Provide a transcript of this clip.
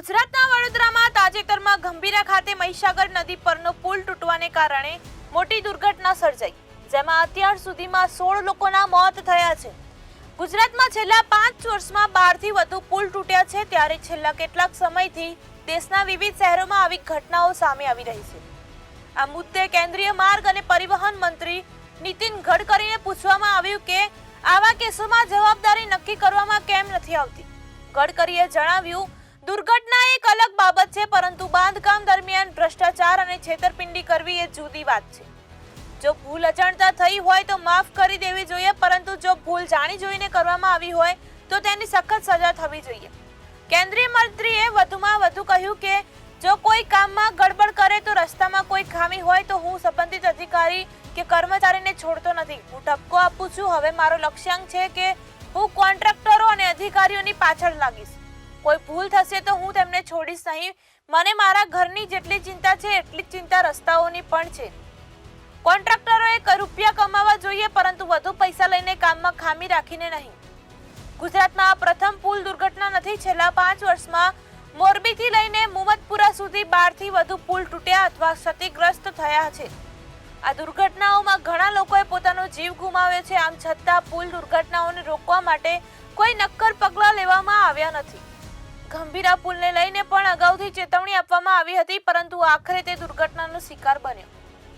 ગુજરાતના વડોદરામાં તાજેતરમાં ગંભીરા ખાતે મહીસાગર નદી પરનો પુલ તૂટવાને કારણે મોટી દુર્ઘટના સર્જાઈ, જેમાં અત્યાર સુધીમાં 16 લોકોના મોત થયા છે. ગુજરાતમાં છેલ્લા 5 વર્ષમાં 12થી વધુ પુલ તૂટ્યા છે, ત્યારે છેલ્લા કેટલાક સમયથી દેશના વિવિધ શહેરોમાં આવી ઘટનાઓ સામે આવી રહી છે. આ મુદ્દે કેન્દ્રીય માર્ગ અને પરિવહન મંત્રી નીતિન ગડકરીને પૂછવામાં આવ્યું કે આવા કેસોમાં જવાબદારી નક્કી કરવામાં કેમ નથી આવતી. ગડકરીએ જણાવ્યું, દુર્ઘટના એક અલગ બાબત છે, પરંતુ બાંધકામ દરમિયાન ભ્રષ્ટાચાર અને છેતરપિંડી કરવી એ જુદી વાત છે. જો ભૂલ અજાણતા થઈ હોય તો માફ કરી દેવી જોઈએ, પરંતુ જો ભૂલ જાણી જોઈને કરવામાં આવી હોય તો તેની સખત સજા થવી જોઈએ. કેન્દ્રીય મંત્રીએ વધુમાં વધુ કહ્યું કે જો કોઈ કામમાં ગડબડ કરે તો રસ્તામાં કોઈ ખામી હોય તો હું સંબંધિત અધિકારી કે કર્મચારીને છોડતો નથી. હું ઠપકો આપું છું. હવે મારો લક્ષ્યાંક છે કે હું કોન્ટ્રાક્ટરો અને અધિકારીઓની પાછળ લાગીશ. કોઈ ભૂલ થશે તો હું તેમને છોડીશ નહીં. મને મારા ઘરની જેટલી ચિંતા છે એટલી જ ચિંતા રસ્તાઓની પણ છે. કોન્ટ્રાક્ટરોએ રૂપિયા કમાવા જોઈએ, પરંતુ વધુ પૈસા લઈને કામમાં ખામી રાખીને નહીં. ગુજરાતમાં આ પ્રથમ પુલ દુર્ઘટના નથી. છેલ્લા 5 વર્ષમાં મોરબીથી લઈને મુમતપુરા સુધી 12થી વધુ પુલ તૂટ્યા અથવા ક્ષતિગ્રસ્ત થયા છે. આ દુર્ઘટનાઓમાં ઘણા લોકોએ પોતાનો જીવ ગુમાવ્યો છે. આમ છતાં પુલ દુર્ઘટનાઓને રોકવા માટે કોઈ નક્કર પગલાં લેવામાં આવ્યા નથી. ગંભીરા પુલને લઈને પણ અગાઉથી ચેતવણી આપવામાં આવી હતી, પરંતુ આખરે તે દુર્ઘટનાનો શિકાર બન્યો.